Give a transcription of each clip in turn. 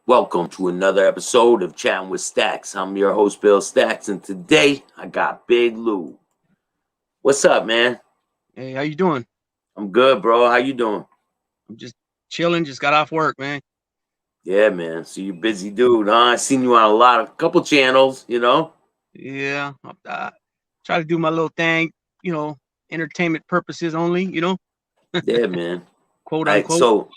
Welcome to another episode of Chatting with Staxx. I'm your host, Bill Staxx, and today I got Big Lou. What's up, man? Hey, how you doing? I'm good, bro. How you doing? I'm just chilling. Just got off work, man. Yeah, man. So you busy dude, huh? I seen you on couple channels. Yeah, try to do my little thing. You know, entertainment purposes only. Yeah, man. Quote I unquote. so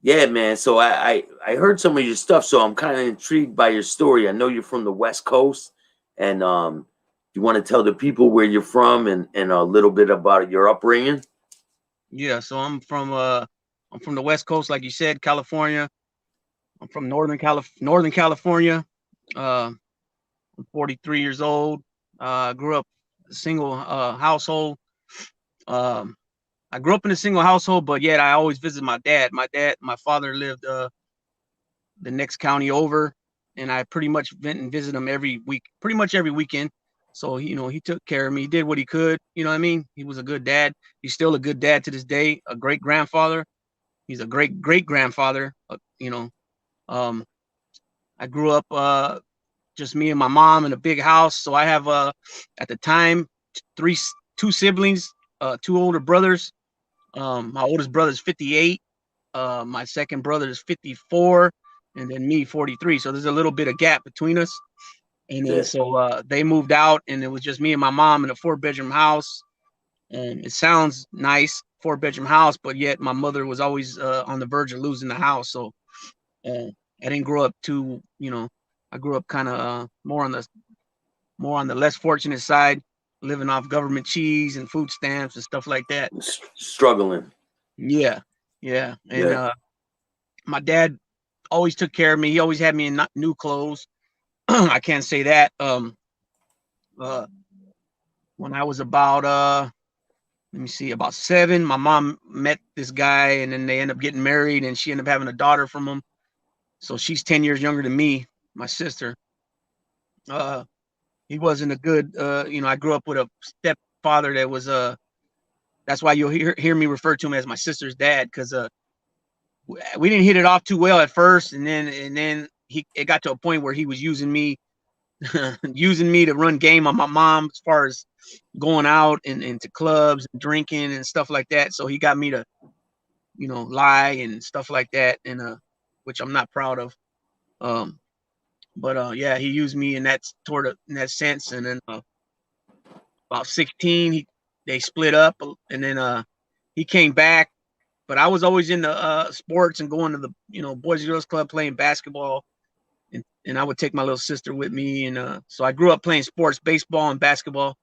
yeah, man. So I heard some of your stuff, so I'm kind of intrigued by your story. I know you're from the West Coast, and you want to tell the people where you're from and a little bit about your upbringing? Yeah, so I'm from the West Coast, like you said, California. I'm from Northern California. Uh, I'm 43 years old. I grew up single household. Um, I grew up in a single household, but yet I always visit my dad. My father lived the next county over, and I pretty much went and visit him every week, pretty much every weekend. So he took care of me. He did what he could. You know what I mean? He was a good dad. He's still a good dad to this day. A great grandfather. He's a great grandfather. Um, I grew up just me and my mom in a big house. So I have at the time three two siblings, two older brothers. My oldest brother is 58. My second brother is 54, and then me 43. So there's a little bit of gap between us. And then Yeah. so they moved out, and it was just me and my mom in a 4-bedroom house. And it sounds nice, 4-bedroom house, but yet my mother was always on the verge of losing the house. So uh, I didn't grow up too, I grew up kind of more on the less fortunate side, living off government cheese and food stamps and stuff like that. Struggling. Yeah, yeah. And Yeah. my dad always took care of me. He always had me in new clothes. I can't say that. Uh, when I was about let me see, about 7, my mom met this guy, and then they end up getting married, and she ended up having a daughter from him. So she's 10 years younger than me, my sister. Uh, he wasn't a good, I grew up with a stepfather that was that's why you'll hear me refer to him as my sister's dad, because we didn't hit it off too well at first, and then it got to a point where he was using me using me to run game on my mom as far as going out and into clubs and drinking and stuff like that. So he got me to, lie and stuff like that, and which I'm not proud of. Um, but yeah, he used me in that in that sense. And then about 16, they split up, and then he came back. But I was always into sports and going to the Boys and Girls Club playing basketball, and I would take my little sister with me, and so I grew up playing sports, baseball and basketball.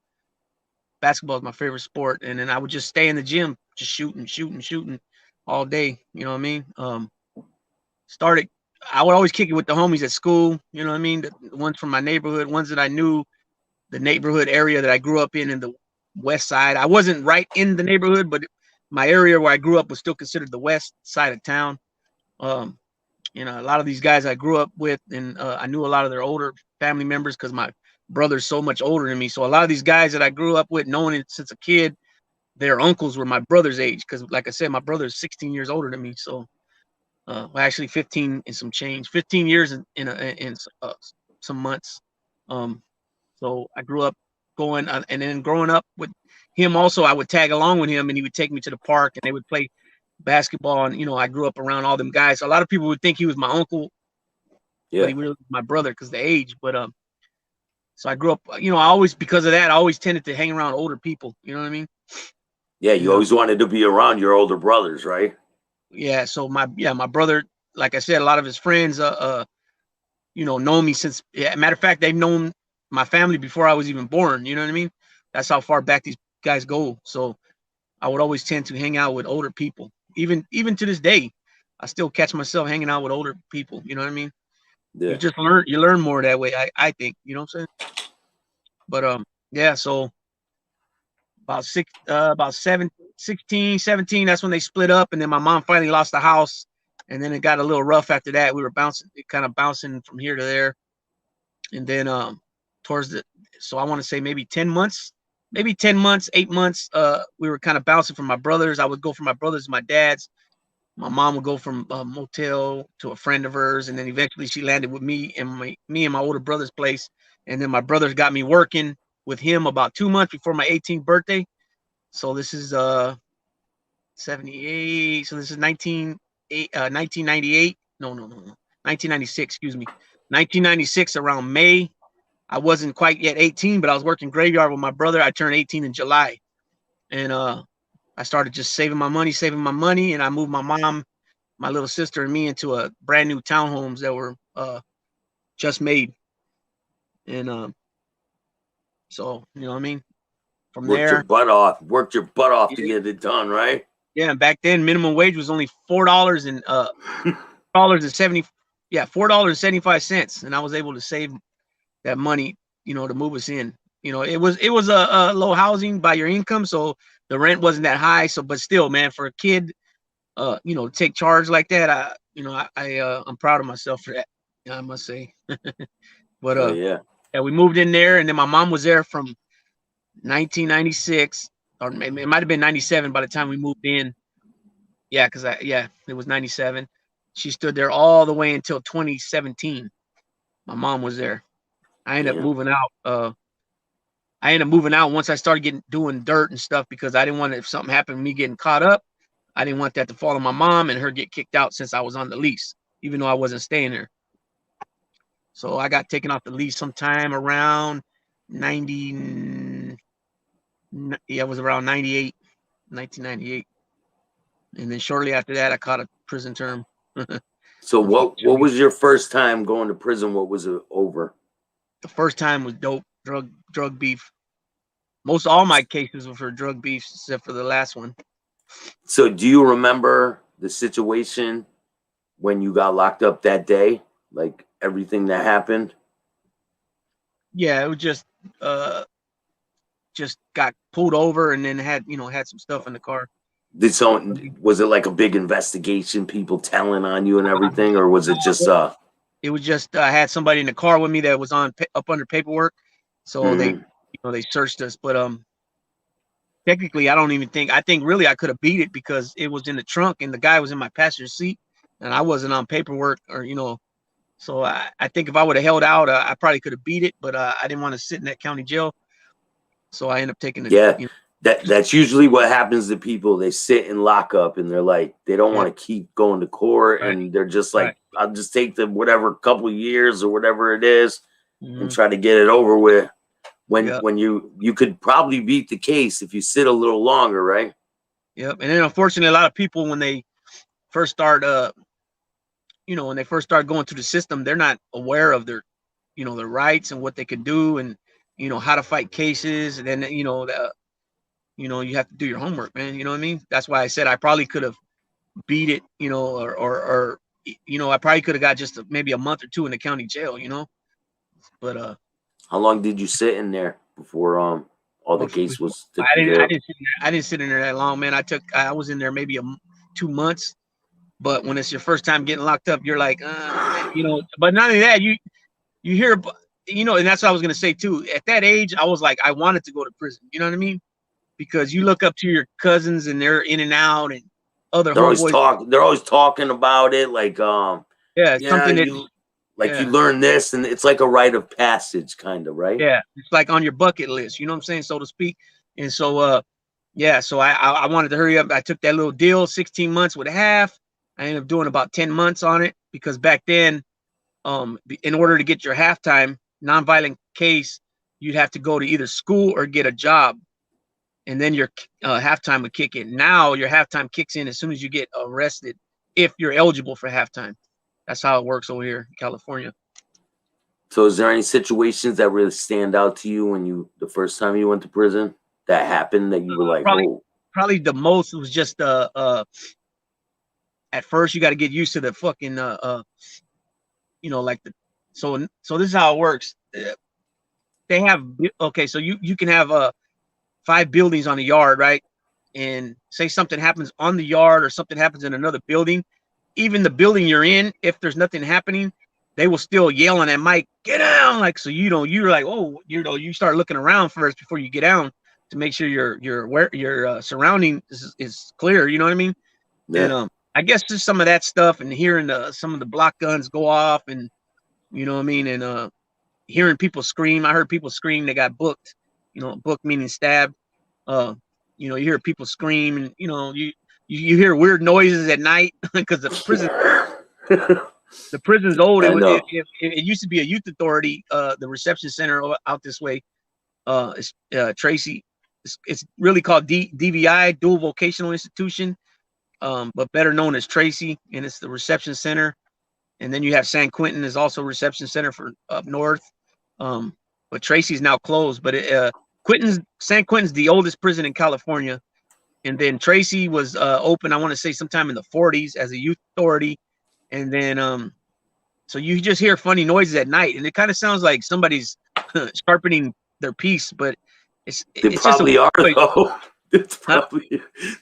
Basketball is my favorite sport, and then I would just stay in the gym, just shooting all day. You know what I mean? Started. I would always kick it with the homies at school. You know what I mean? The ones from my neighborhood, ones that I knew, the neighborhood area that I grew up in the west side. I wasn't right in the neighborhood, but my area where I grew up was still considered the west side of town. Um, a lot of these guys I grew up with, and I knew a lot of their older family members because my brother's so much older than me. So a lot of these guys that I grew up with, knowing it since a kid, their uncles were my brother's age. Because, like I said, my brother's 16 years older than me. So, well, actually, 15 and some change, 15 years in some months. Um, so I grew up going, and then growing up with him also, I would tag along with him, and he would take me to the park, and they would play basketball. And I grew up around all them guys. So a lot of people would think he was my uncle, but Yeah. he really was my brother because the age. But so I grew up, I always, because of that, I always tended to hang around older people. You know what I mean? Yeah. And You always wanted to be around your older brothers, right? yeah, so my brother, like I said, a lot of his friends, know me since. Yeah, matter of fact, they've known my family before I was even born. You know what I mean? That's how far back these guys go. So I would always tend to hang out with older people, even to this day. I still catch myself hanging out with older people. You know what I mean? Yeah. You learn more that way. I think, you know what I'm saying? But yeah. So about 16, 17, that's when they split up, and then my mom finally lost the house, and then it got a little rough after that. We were kind of bouncing from here to there, and then towards the, so I want to say maybe 10 months, 8 months, we were kind of bouncing from my brothers. I would go from my brothers to my dad's, My mom would go from a motel to a friend of hers, and then eventually she landed with me and my older brother's place. And then my brothers got me working with him about 2 months before my 18th birthday. So this is 78. So this is 1998. No, 1996. Excuse me, 1996 around May. I wasn't quite yet 18, but I was working graveyard with my brother. I turned 18 in July, and I started just saving my money, and I moved my mom, my little sister, and me into a brand new townhomes that were just made, and so you know what I mean. From Worked your there, butt off. Worked your butt off to yeah, get it done, right? yeah. And back then, minimum wage was only $4 and dollars and 70, yeah, $4.75, and I was able to save that money, to move us in. It was a low housing by your income, so the rent wasn't that high. So, but still, man, for a kid, take charge like that, I'm proud of myself for that. I must say. But Oh yeah. yeah, we moved in there, and then my mom was there from 1996, or maybe it might have been 97 by the time we moved in. Yeah, it was 97. She stood there all the way until 2017. My mom was there. I ended up Damn. moving out. I ended up moving out once I started doing dirt and stuff, because I didn't want, if something happened to me getting caught up, I didn't want that to fall on my mom and her get kicked out since I was on the lease, even though I wasn't staying there. So I got taken off the lease sometime around 90. Yeah, it was around 98, 1998. And then shortly after that, I caught a prison term. So what was your first time going to prison? What was it over? The first time was dope, drug beef. Most all my cases were for drug beef, except for the last one. So do you remember the situation when you got locked up that day? Like everything that happened? Yeah, it was just got pulled over, and then had some stuff in the car. Was it like a big investigation, people telling on you and everything, or was it just It was just I had somebody in the car with me that was up under paperwork, so they mhm. they searched us. But technically, I think really I could have beat it, because it was in the trunk and the guy was in my passenger seat, and I wasn't on paperwork, or so I think if I would have held out, I probably could have beat it, but I didn't want to sit in that county jail, so I ended up taking the Yeah, that's usually what happens to people. They sit in lockup and they're like, they don't yeah, want to keep going to court, right, and they're just right. like, I'll just take the whatever couple of years or whatever it is and Hmm. try to get it over with. Yeah, When you could probably beat the case if you sit a little longer, right? yep. And then unfortunately, a lot of people, when they first start going through the system, they're not aware of their rights and what they could do, and how to fight cases. And then you have to do your homework, man. You know what I mean? That's why I said I probably could have beat it, or I probably could have got just maybe a month or two in the county jail, but How long did you sit in there before all the case before, was taken care of? I didn't sit in there that long, man. I was in there maybe 2 months. But when it's your first time getting locked up, you're like, But not only that, you hear, and that's what I was gonna say too. At that age, I was like, I wanted to go to prison. You know what I mean? Because you look up to your cousins, and they're in and out, and other homeboys. They're always talking about it, like Yeah, it's yeah, something that. you Yeah, learn this, and it's like a rite of passage, kind of, right? yeah, it's like on your bucket list. You know what I'm saying, so to speak. And so, yeah, so I wanted to hurry up. I took that little deal, 16 months with a half. I ended up doing about 10 months on it, because back then, in order to get your halftime nonviolent case, you'd have to go to either school or get a job, and then your halftime would kick in. Now your halftime kicks in as soon as you get arrested, if you're eligible for halftime. That's how it works over here in California. So, is there any situations that really stand out to you when the first time you went to prison that happened that you were like, Probably, oh, probably the most was just at first you got to get used to the fucking like the so this is how it works. They have, okay, so you can have 5 buildings on a yard, right? And say something happens on the yard or something happens in another building, even the building you're in, if there's nothing happening, they will still yell on that mic, get down. Like, so you're like, oh, you start looking around first before you get down, to make sure your surrounding is clear. You know what I mean? And yeah, I guess just some of that stuff and hearing some of the block guns go off, and you know what I mean, and hearing people scream. I heard people scream they got booked. You know, booked meaning stabbed. Uh, you know, you hear people scream, and you know, you hear weird noises at night because the prison's old. I know. It used to be a youth authority. The reception center out this way. It's Tracy. It's really called DVI, Dual Vocational Institution, but better known as Tracy, and it's the reception center. And then you have San Quentin is also a reception center for up north. But Tracy's now closed. But San Quentin's the oldest prison in California, and then Tracy was open. I want to say sometime in the 40s as a youth authority, and then so you just hear funny noises at night, and it kind of sounds like somebody's sharpening their piece, but it's probably just are though.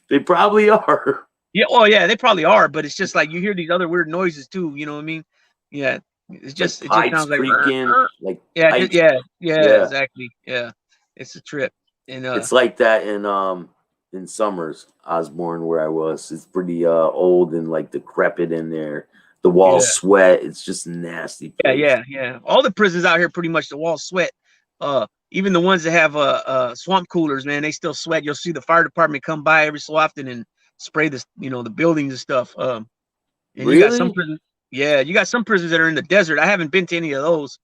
They probably are. Yeah, well, yeah, they probably are, but it's just like you hear these other weird noises too. You know what I mean? Yeah, it just sounds like creaking, like yeah, pipes. yeah, exactly. Yeah, it's a trip, and it's like that in Summers, Osborne, where I was. It's pretty old and like decrepit in there. The walls sweat. It's just nasty place. Yeah. All the prisons out here, pretty much, the walls sweat. Even the ones that have swamp coolers, man, they still sweat. You'll see the fire department come by every so often and spray this, the buildings and stuff. And really? You got some prisons, you got some prisons that are in the desert. I haven't been to any of those.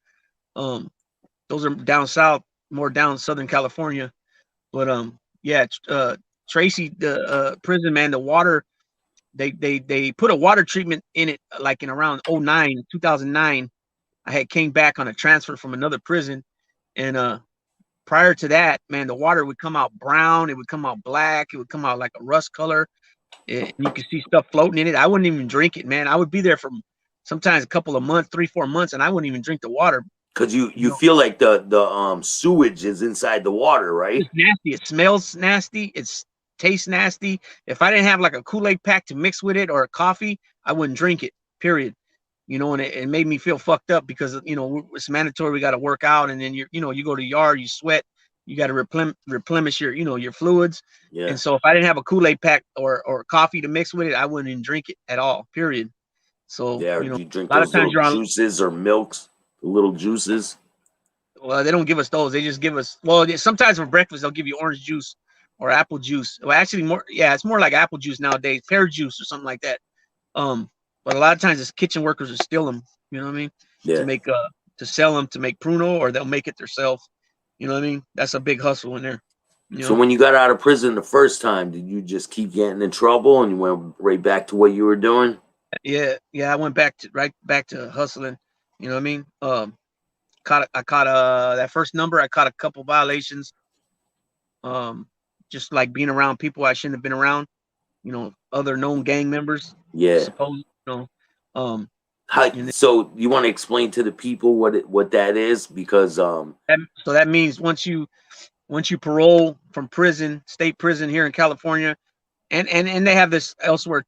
Those are down south, more down Southern California. But Tracy, the prison, man, the water, they put a water treatment in it like in around 2009. I had came back on a transfer from another prison, and prior to that, man, the water would come out brown, it would come out black, it would come out like a rust color. And you could see stuff floating in it. I wouldn't even drink it, man. I would be there for sometimes a couple of months, 3-4 months, and I wouldn't even drink the water. Because you feel like the sewage is inside the water, right? It's nasty. It smells nasty. It tastes nasty. If I didn't have like a Kool-Aid pack to mix with it or a coffee, I wouldn't drink it, period. And it made me feel fucked up because, it's mandatory. We got to work out. And then you go to the yard, you sweat. You got to replenish your, your fluids. Yeah. And so if I didn't have a Kool-Aid pack or coffee to mix with it, I wouldn't even drink it at all, period. So, yeah, you drink a lot those of times little juices or milks, the little juices. Well, they don't give us those. They just give us, sometimes for breakfast, they'll give you orange juice or apple juice. Well, actually it's more like apple juice nowadays, pear juice or something like that. But a lot of times, it's kitchen workers will steal them. You know what I mean? Yeah. To make to sell them to make Pruno, or they'll make it themselves. You know what I mean? That's a big hustle in there. So when you got out of prison the first time, did you just keep getting in trouble and you went right back to what you were doing? Yeah. I went right back to hustling. You know what I mean? I caught that first number. I caught a couple violations. Just like being around people I shouldn't have been around. Other known gang members. Yeah. Suppose. So you want to explain to the people what that is? Because so that means once you parole from prison, state prison here in California, and they have this elsewhere,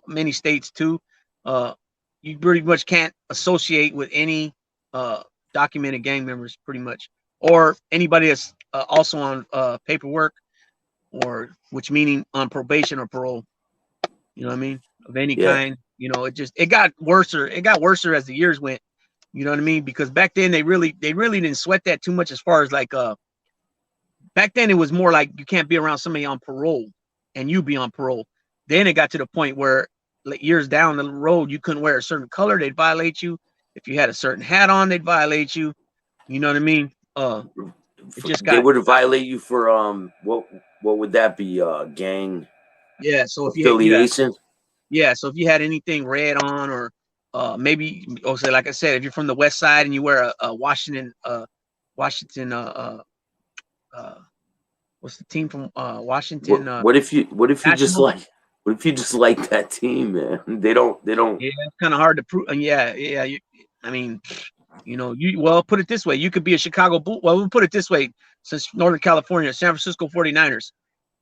many states too. You pretty much can't associate with any documented gang members, pretty much, or anybody that's also on paperwork, or which meaning on probation or parole. You know what I mean? Of any kind. It got worse. It got worse as the years went. You know what I mean? Because back then they really didn't sweat that too much, as far as like back then it was more like you can't be around somebody on parole and you be on parole. Then it got to the point where like years down the road, you couldn't wear a certain color, they'd violate you. If you had a certain hat on, they'd violate you. You know what I mean? They would violate you for what would that be? Gang so if affiliation. So if you had anything red on, or maybe also, like I said, if you're from the West Side and you wear a Washington what's the team from Washington? What if you just like that team, man? They don't. Yeah, it's kind of hard to prove. Put it this way: you could be a Chicago Bull. Well, we'll put it this way: since Northern California, San Francisco 49ers.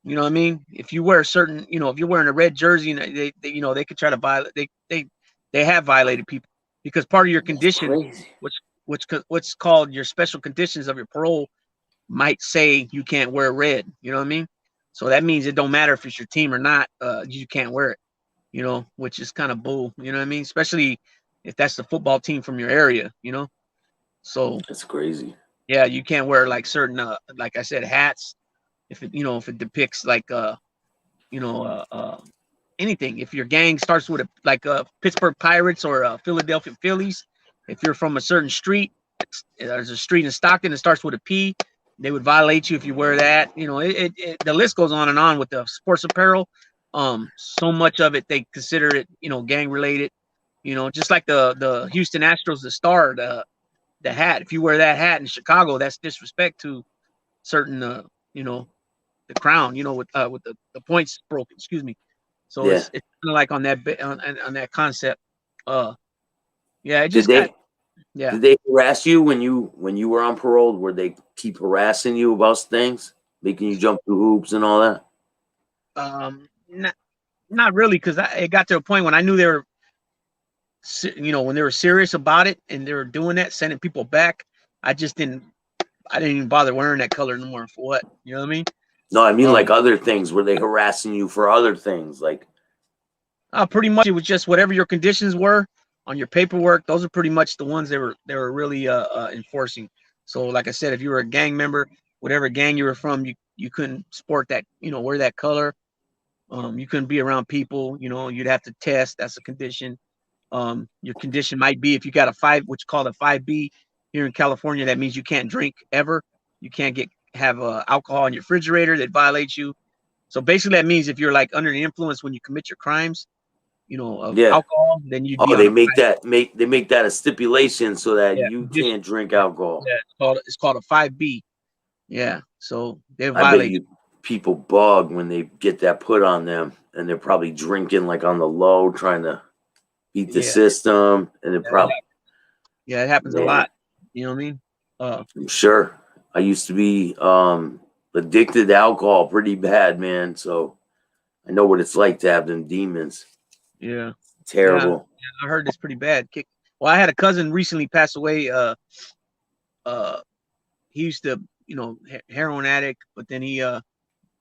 You know what I mean? If you wear a certain, if you're wearing a red jersey, and they could try to violate. They have violated people because part of your condition, what's called your special conditions of your parole, might say you can't wear red. You know what I mean? So that means it don't matter if it's your team or not. You can't wear it. you know, which is kind of bull, you know what I mean? Especially if that's the football team from your area, you know? So That's crazy. yeah, you can't wear like certain, like I said, hats if it, you know, if it depicts like, you know, anything. If your gang starts with a like Pittsburgh Pirates or Philadelphia Phillies, if you're from a certain street, there's a street in Stockton that starts with a P, they would violate you if you wear that. You know, the list goes on and on with the sports apparel. So much of it they consider it, you know, gang related. You know, just like the Houston Astros, the star, the hat. If you wear that hat in Chicago, that's disrespect to certain, you know, the crown. You know, with the points broken. Excuse me. So Yeah. it's kind of like on that on that concept. Uh, yeah, it Did just got they yeah. did they harass you when you were on parole? Were they keep harassing you about things, making you jump through hoops and all that? Not really, because it got to a point when I knew they were, you know, when they were serious about it and they were doing that, sending people back. I just didn't. I didn't even bother wearing that color no more. For what? You know what I mean? No, I mean like Um, other things. Were they harassing you for other things? Like, Pretty much it was just whatever your conditions were on your paperwork. Those are pretty much the ones they were really enforcing. So, like I said, if you were a gang member, whatever gang you were from, you couldn't sport that, you know, wear that color. You couldn't be around people. You know, you'd have to test. That's a condition. Your condition might be if you got a five, which is called a 5B here in California. That means you can't drink ever. You can't have alcohol in your refrigerator. That violates you. So basically, that means if you're like under the influence when you commit your crimes, you know, of yeah. alcohol, then you'd be Oh, on they a they make that a stipulation so that yeah you condition. can't drink alcohol. Yeah, it's called a 5B. Yeah, so they I bet violate. you people bug when they get that put on them, and they're probably drinking like on the low, trying to beat the Yeah, system, and it yeah, probably yeah, it happens a man, lot. You know what I mean? I'm sure. I used to be addicted to alcohol pretty bad, man. So I know what it's like to have them demons. Yeah, yeah, Terrible. I heard it's pretty bad. Well, I had a cousin recently pass away. Uh, he used to, you know, heroin addict, but then he, the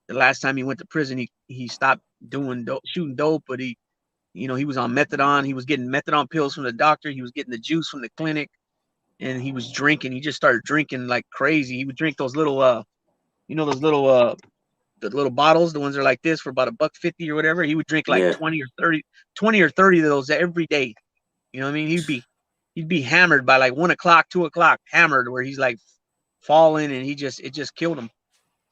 last time he went to prison, he stopped doing shooting dope, but he, you know, he was on methadone. He was getting methadone pills from the doctor. He was getting the juice from the clinic, and he was drinking. He just started drinking like crazy. He would drink those little, you know, those little, the little bottles, the ones that are like this for about $1.50 or whatever. He would drink like Yeah. 20 or 30 of those every day. You know what I mean? He'd be hammered by like 1 o'clock, 2 o'clock, hammered where he's like falling, and it just killed him.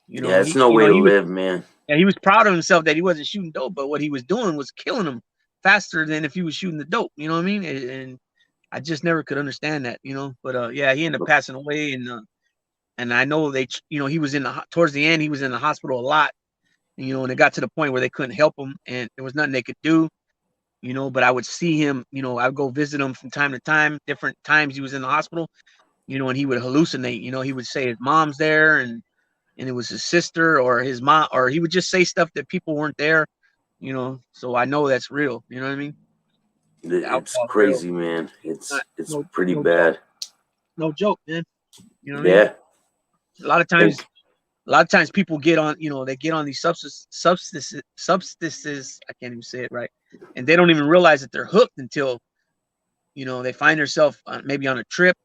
You Yeah, know, it's no you way know, to live, man. he was proud of himself that he wasn't shooting dope, but what he was doing was killing him faster than if he was shooting the dope. You know what I mean? And I just never could understand that, you know. But yeah, he ended up passing away, and I know they, you know, he was towards the end, he was in the hospital a lot, you know, and it got to the point where they couldn't help him, and there was nothing they could do, you know. But I would see him, you know, I'd go visit him from time to time, different times he was in the hospital, you know, and he would hallucinate, you know, he would say his mom's there, and it was his sister or his mom, or he would just say stuff that people weren't there, you know. So I know that's real. You know what I mean? The It's alcohol's real. crazy, man. Not It's no pretty no joke. bad. No joke, man. You know what I mean? Yeah. A lot of And times, a lot of times people get on, you know, they get on these substances. I can't even say it right, and they don't even realize that they're hooked until, you know, they find themselves maybe on a trip,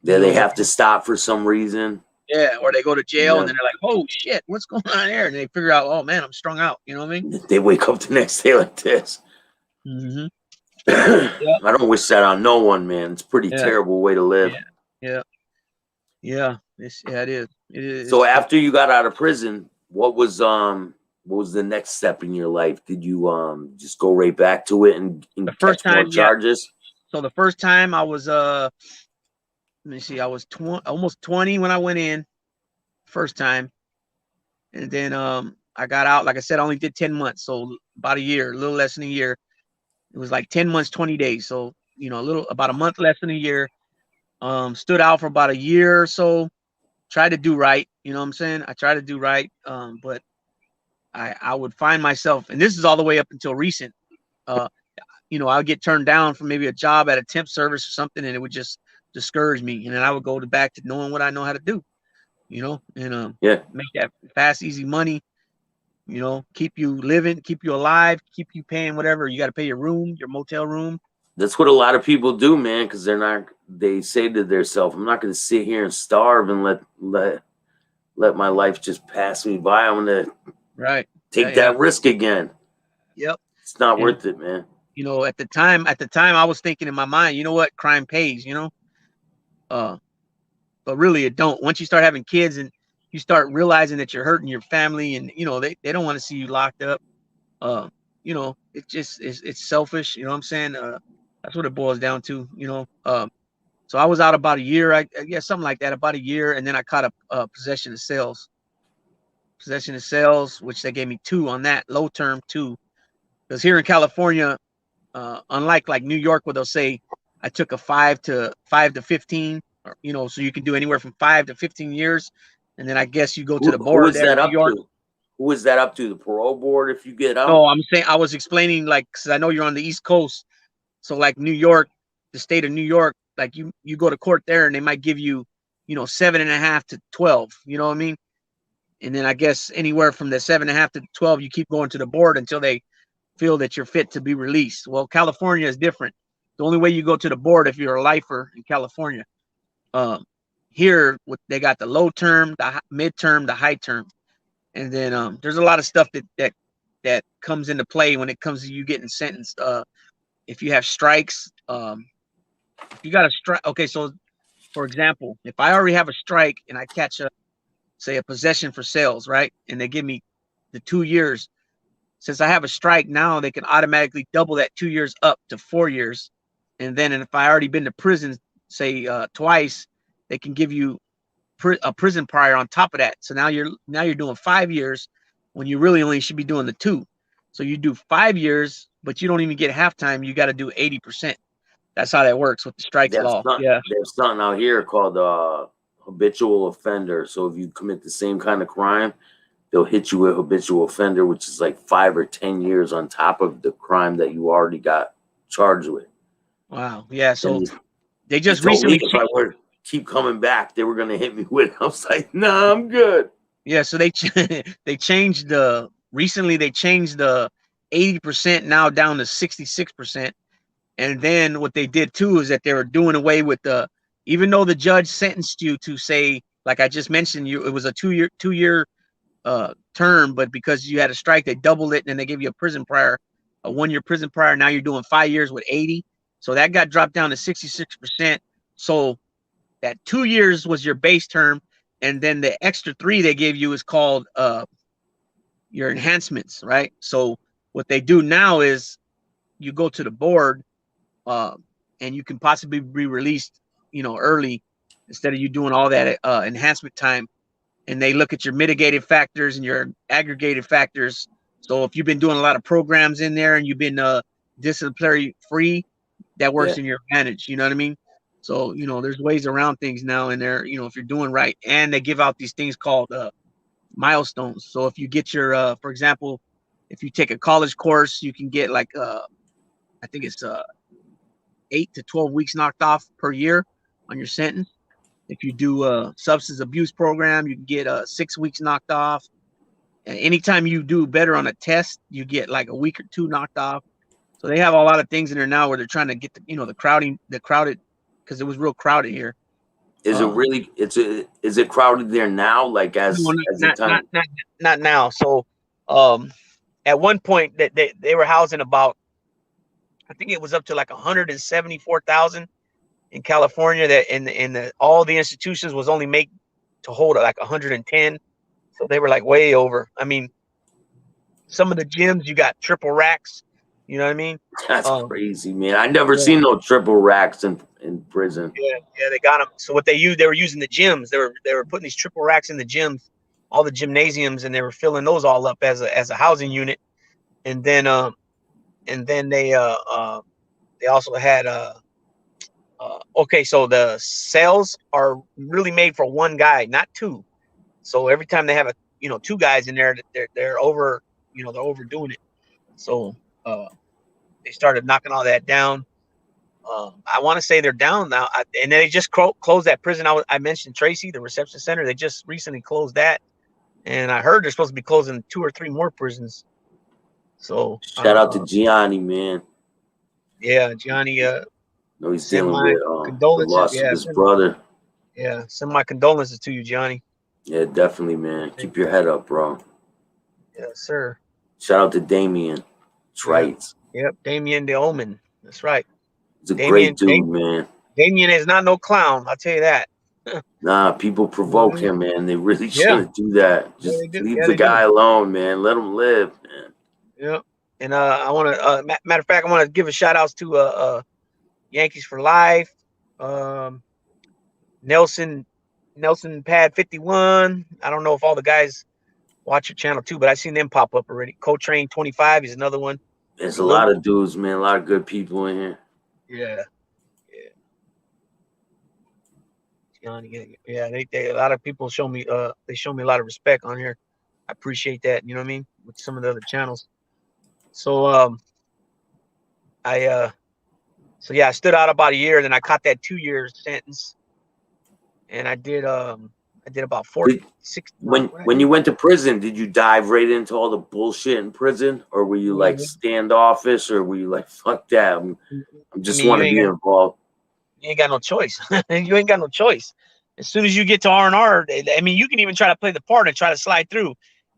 you then they know, have to stop for some reason. yeah, or they go to jail and Yeah. then they're like, oh shit, what's going on there? And they figure out, oh man, I'm strung out. You know what I mean? They wake up the next day like this. Mm-hmm. I Yeah, don't wish that on no one, man. It's a pretty yeah, terrible way to live. yeah, yeah, yeah. Yeah, it is. It is. So after you got out of prison, what was the next step in your life? Did you just go right back to it The and first catch more time, yeah. charges? So the first time I was let me see, I was almost 20 when I went in first time, and then I got out. Like I said, I only did 10 months, so about a year, a little less than a year. It was like 10 months, 20 days. So, you know, about a month less than a year. Stood out for about a year or so. Tried to do right. You know what I'm saying? I tried to do right. But I would find myself, and this is all the way up until recent. Uh, you know, I would get turned down for maybe a job at a temp service or something, and it would just discourage me. And then I would go back to knowing what I know how to do, you know, and Yeah. make that fast, easy money. you know, keep you living, keep you alive, keep you paying whatever. You got to pay your room, your motel room. That's what a lot of people do, man, because they say to themselves, I'm not going to sit here and starve and let my life just pass me by. I'm going to Right. Yeah, take yeah. that risk again. Yep. It's not And worth it, man. you know, at the time I was thinking in my mind, you know what, crime pays, you know. Uh but really it don't. Once you start having kids and you start realizing that you're hurting your family, and you know, they don't want to see you locked up. Uh, you know, it just it's selfish, you know what I'm saying? That's what it boils down to, you know. So I was out about a year, I guess something like that, about a year, and then I caught a possession of sales, which they gave me 2 on that, low term 2. Because here in California, unlike like New York, where they'll say I took a 5 to 15, or, you know, so you can do anywhere from 5 to 15 years, and then I guess you go to the Who board is there in that New up York. to? Who is that up to? The parole board if you get No, out? I'm saying I was explaining, like, because I know you're on the East Coast, so like New York, the state of New York, like you go to court there, and they might give you, you know, 7.5 to 12. You know what I mean? And then I guess anywhere from the 7.5 to 12, you keep going to the board until they feel that you're fit to be released. Well, California is different. The only way you go to the board if you're a lifer in California. Um, Here, they got the low term, the mid term, the high term, and then there's a lot of stuff that comes into play when it comes to you getting sentenced. If you have strikes, if you got a strike, okay. So, for example, if I already have a strike and I catch say a possession for sales, right, and they give me the 2 years, since I have a strike now, they can automatically double that 2 years up to 4 years. And then, and if I already been to prison, say twice, they can give you a prison prior on top of that. So now you're doing 5 years when you really only should be doing the 2. So you do 5 years, but you don't even get halftime. You got to do 80%. That's how that works with the strikes law. Yeah. There's something out here called habitual offender. So if you commit the same kind of crime, they'll hit you with habitual offender, which is like 5 or 10 years on top of the crime that you already got charged with. Wow. Yeah. So And they they just told me recently if I were to keep coming back, they were gonna hit me with it. I was like, nah, I'm good. Yeah, so they changed the recently they changed the 80% now down to 66%. And then what they did too is that they were doing away with the, even though the judge sentenced you to, say, like I just mentioned, you, it was a two year term, but because you had a strike, they doubled it, and then they gave you a prison prior, a 1 year prison prior. Now you're doing 5 years with 80. So that got dropped down to 66%. So that 2 years was your base term, and then the extra 3 they gave you is called your enhancements, right? So what they do now is you go to the board, uh, and you can possibly be released, you know, early, instead of you doing all that enhancement time. And they look at your mitigated factors and your aggregated factors. So if you've been doing a lot of programs in there and you've been disciplinary free, that Yeah. works in your advantage. You know what I mean? So, you know, there's ways around things now in there, you know, if you're doing right. And they give out these things called milestones. So if you get your, for example, if you take a college course, you can get like, I think it's 8 to 12 weeks knocked off per year on your sentence. If you do a substance abuse program, you can get 6 weeks knocked off. And anytime you do better on a test, you get like a week or 2 knocked off. So they have a lot of things in there now where they're trying to get the, you know, the crowded, because it was real crowded here. Is it really? Is it crowded there now? Like No, as the time? not now. So um, at one point that they were housing about, I think it was up to like 174,000 in California. That in the all the institutions was only make to hold like 110. So they were like way over. I mean, some of the gyms you got triple racks. You know what I mean? That's Um, crazy, man. I never yeah, seen no triple racks in prison. yeah, they got them. So what they were using the gyms. They were putting these triple racks in the gyms, all the gymnasiums, and they were filling those all up as a housing unit. And then they also had okay, so the sales are really made for one guy, not 2. So every time they have 2 guys in there, they're over, they're overdoing it. So uh, they started knocking all that down. I want to say they're down now, and they just closed that prison. I mentioned Tracy, the reception center. They just recently closed that, and I heard they're supposed to be closing 2 or 3 more prisons. So Shout out to Gianni, man. yeah, Johnny. No, he's Send dealing my with the condolences. loss of his brother. Send my condolences to you, Johnny. Yeah, definitely, man. Keep your head up, bro. Yes, sir. Shout out to Damien. That's right. Yep, Damien the Omen. That's right. He's a great dude, man. man. Damien is not no clown. I'll tell you that. Nah, people provoke him, man. They really shouldn't do that. Just leave Yeah, the guy alone, man. Let him live, man. Yeah. And I want to, matter of fact, I want to give a shout outs to Yankees for Life, Nelson Pad 51. I don't know if all the guys watch your channel too, but I've seen them pop up already. Co-Train 25 is another one. There's a lot of dudes, man. A lot of good people in here. Yeah. Yeah, they a lot of people show me they show me a lot of respect on here. I appreciate that, you know what I mean, with some of the other channels. So I stood out about a year, then I caught that 2-year sentence, and I did about 6 when you went to prison, did you dive right into all the bullshit in prison, or were you like standoffish, or were you like, fuck that, I just want to be involved? You ain't got no choice. You ain't got no choice. As soon as you get to R&R, I mean, you can even try to play the part and try to slide through,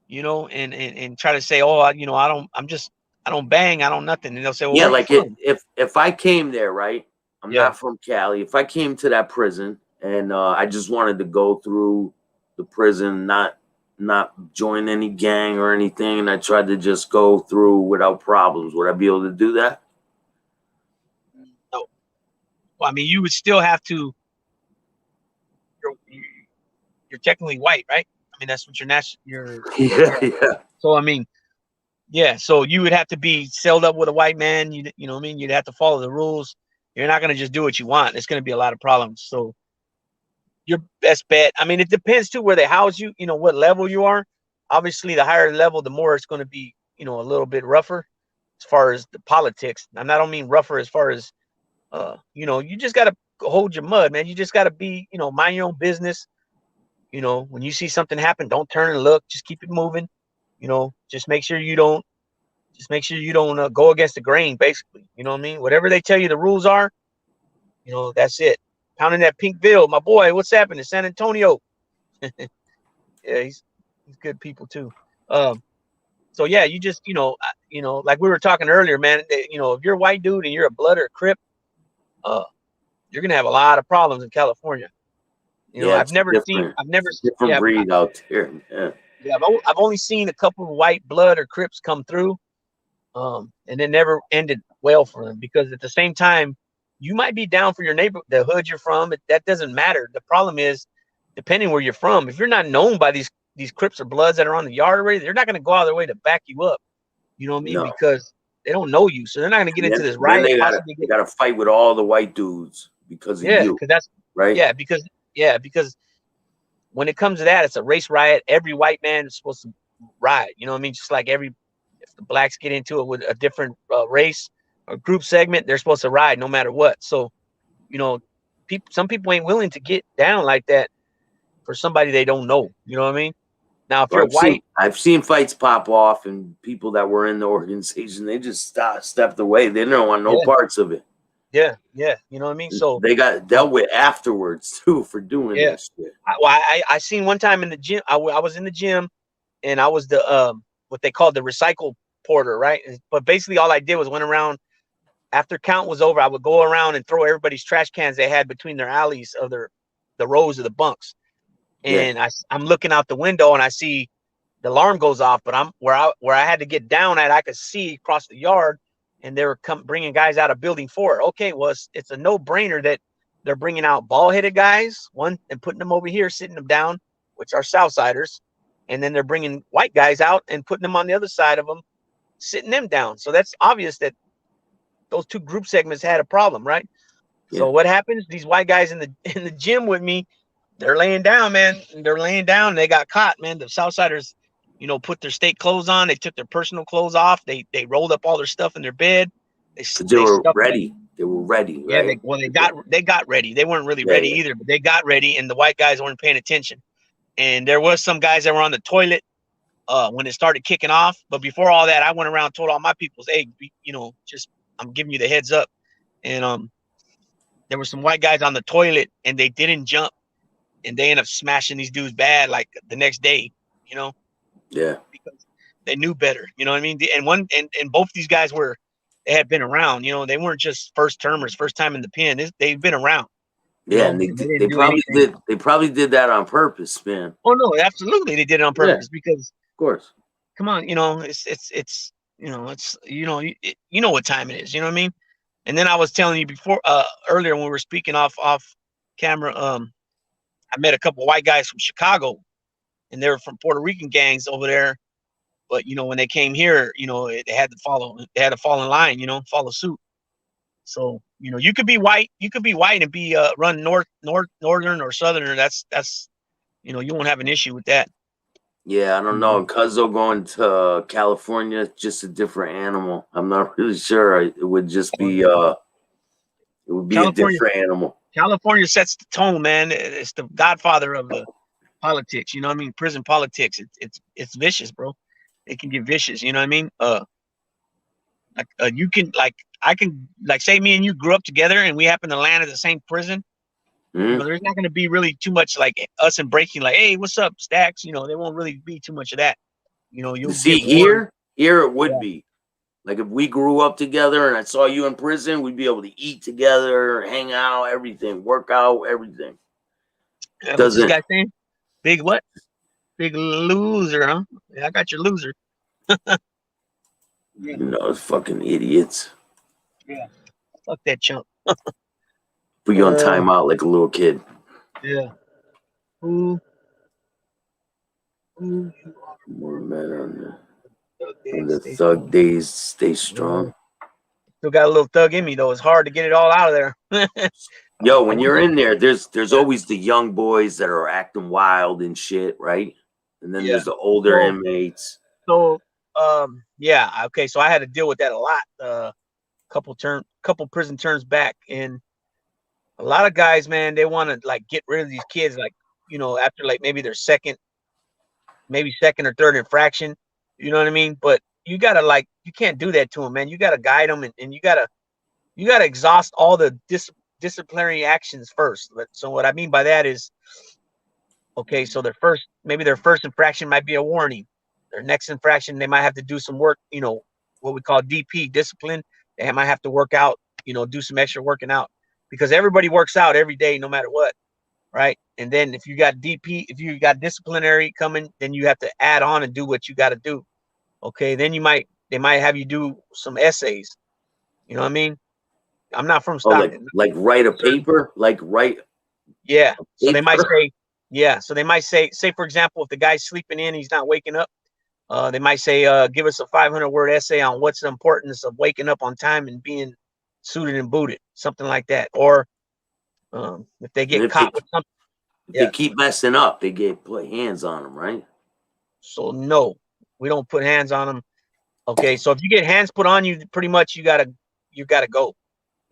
you know, and try to say, oh, you know, I don't bang, I don't nothing. And they'll say, well, yeah, like if I came there, right? I'm not from Cali. If I came to that prison and I just wanted to go through the prison, not join any gang or anything, and I tried to just go through without problems, would I be able to do that? No. Well, I mean, you would still have to. You're technically white, right? I mean, that's what your yeah. So I mean, yeah. So you would have to be sealed up with a white man. You know what I mean? You'd have to follow the rules. You're not going to just do what you want. There's going to be a lot of problems. So your best bet. I mean, it depends too where they house you. You know what level you are. Obviously, the higher the level, the more it's going to be. You know, a little bit rougher as far as the politics. And I don't mean rougher as far as you know, you just got to hold your mud, man. You just got to be, you know, mind your own business. You know, when you see something happen, don't turn and look. Just keep it moving. You know, just make sure you don't go against the grain, basically. You know what I mean? Whatever they tell you the rules are, you know, that's it. Pounding that Pinkville, my boy. What's happening? San Antonio. Yeah, he's good people too. So yeah, you just, you know, like we were talking earlier, man. You know, if you're a white dude and you're a blood or a Crip, you're gonna have a lot of problems in California. You know, I've never seen different breed out there. Yeah, I've only seen a couple of white blood or Crips come through, and it never ended well for them, because at the same time, you might be down for your neighbor, the hood you're from. That doesn't matter. The problem is, depending where you're from, if you're not known by these Crips or Bloods that are on the yard already, they're not going to go out of their way to back you up. You know what I mean? No. Because they don't know you, so they're not going to get into this riot. They got to fight with all the white dudes because of you. Because that's right. Because when it comes to that, it's a race riot. Every white man is supposed to ride. You know what I mean? Just like if the blacks get into it with a different race or group segment, they're supposed to ride no matter what. So, you know, some people ain't willing to get down like that for somebody they don't know. You know what I mean? Now, if you're white, I've seen fights pop off, and people that were in the organization, they just stepped away. They don't want no parts of it. Yeah, you know what I mean. So they got dealt with afterwards too for doing that shit. I seen one time in the gym. I was in the gym, and I was the what they called the recycle porter, right? But basically, all I did was went around. After count was over, I would go around and throw everybody's trash cans they had between their alleys of the rows of the bunks. And I'm looking out the window and I see the alarm goes off, but I'm where I had to get down at, I could see across the yard, and they were bringing guys out of building 4. Okay, well, it's a no-brainer that they're bringing out bald-headed guys, and putting them over here, sitting them down, which are Southsiders, and then they're bringing white guys out and putting them on the other side of them, sitting them down. So that's obvious that those two group segments had a problem, right? Yeah. So what happens? These white guys in the gym with me, they're laying down, man. They're laying down. And they got caught, man. The Southsiders, you know, put their state clothes on. They took their personal clothes off. They rolled up all their stuff in their bed. They were ready. They were ready. Yeah. Right? They got ready. They weren't really ready either, but they got ready, and the white guys weren't paying attention. and there was some guys that were on the toilet when it started kicking off. But before all that, I went around and told all my peoples, hey, just I'm giving you the heads up. And there were some white guys on the toilet, and they didn't jump, and they ended up smashing these dudes bad like the next day, Yeah. because they knew better. You know what I mean? And both these guys they had been around. They weren't just first termers, first time in the pen. They've been around. Yeah, and They they didn't do probably anything. did. They probably did that on purpose, man. Oh no, absolutely, they did it on purpose because, Of course. come on, it's you know what time it is. You know what I mean? And then I was telling you before, earlier when we were speaking off camera, I met a couple of white guys from Chicago, and they were from Puerto Rican gangs over there. But when they came here, they had to fall in line, follow suit. So you could be white, and be run northern or southern. That's you won't have an issue with that. Yeah, I don't know. Cuzzo going to California, it's just a different animal. I'm not really sure. It would just be it would be a different animal. California sets the tone, man. It's the godfather of the politics. You know what I mean? Prison politics. It's vicious, bro. It can get vicious. You know what I mean? You can I can say me and you grew up together and we happen to land at the same prison. There's not going to be really too much like us and breaking, like, hey, what's up, Staxx? There won't really be too much of that. You'll see here it would be like if we grew up together and I saw you in prison, we'd be able to eat together, hang out, everything, work out, everything. What's this guy saying? Big what? Big loser, huh? Yeah, I got your loser. Those fucking idiots. Yeah, fuck that chump. Put you on timeout like a little kid. Yeah. Who More men on the thug days stay strong. Still got a little thug in me though. It's hard to get it all out of there. Yo, when you're in there, there's always the young boys that are acting wild and shit, right? And then there's the older inmates. So yeah, okay. So I had to deal with that a lot. Couple prison terms back, and a lot of guys, man, they want to get rid of these kids, after maybe their second or third infraction. You know what I mean? But you gotta you can't do that to them, man. You gotta guide them, and you gotta exhaust all the disciplinary actions first. So what I mean by that is, okay, so their first infraction might be a warning. Their next infraction, they might have to do some work, what we call DP, discipline. They might have to work out, do some extra working out, because everybody works out every day, no matter what, right? And then if you got DP, if you got disciplinary coming, then you have to add on and do what you got to do. Okay, then they might have you do some essays. You know what I mean? I'm not from Stockton. Like write a paper, Yeah. So they might say, So they might say, for example, if the guy's sleeping in, he's not waking up. They might say, give us a 500-word essay on what's the importance of waking up on time and being suited and booted, something like that. Or if they get caught with something, they keep messing up, they put hands on them, right? So no, we don't put hands on them. Okay, so if you get hands put on you, pretty much you gotta go.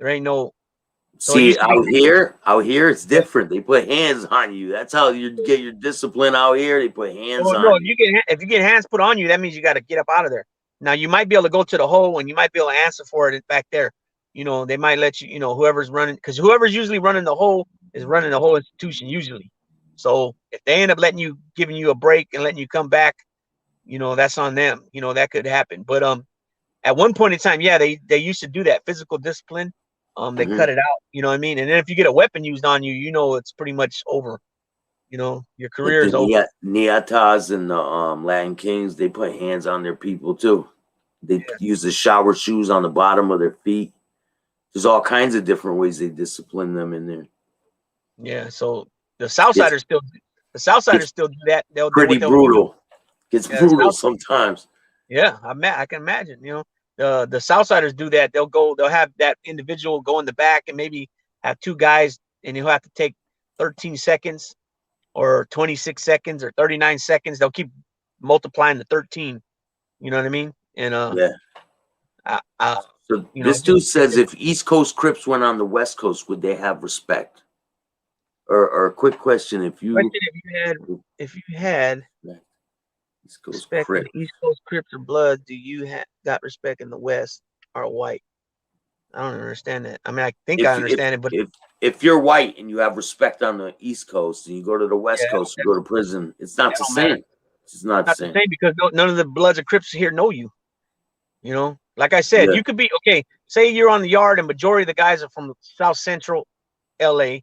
There ain't no. So see, out here it's different. They put hands on you. That's how you get your discipline out here. They put hands on you. If you get hands put on you, that means you got to get up out of there. Now you might be able to go to the hole and you might be able to answer for it back there. They might let you. Whoever's running, because whoever's usually running the hole is running the whole institution usually. So if they end up giving you a break and letting you come back, that's on them. That could happen. But at one point in time, yeah, they used to do that physical discipline. They cut it out, you know what I mean? And then if you get a weapon used on you, it's pretty much over. Your career is over. Niatas and the Latin Kings, they put hands on their people too. They use the shower shoes on the bottom of their feet. There's all kinds of different ways they discipline them in there. Yeah, so the Southsiders still do that. They'll pretty brutal. It's brutal sometimes. Yeah, I can imagine. The Southsiders do that. They'll have that individual go in the back and maybe have two guys, and he'll have to take 13 seconds or 26 seconds or 39 seconds. They'll keep multiplying the 13. You know what I mean? And so this dude says, if East Coast Crips went on the West Coast, would they have respect? Or a quick question: Question: if you had East Coast respect in Crip, the East Coast Crips or Bloods, do you got respect in the West or white? I don't understand that. I mean, I think I if understand it, but if you're white and you have respect on the East Coast and you go to the yeah, West Coast, you go to prison, it's not that the don't matter. same. It's not the Not the same. same because none of the Bloods or Crips here know you. You know, like I said, Yeah, you could be okay. Say you're on the yard, and majority of the guys are from South Central LA,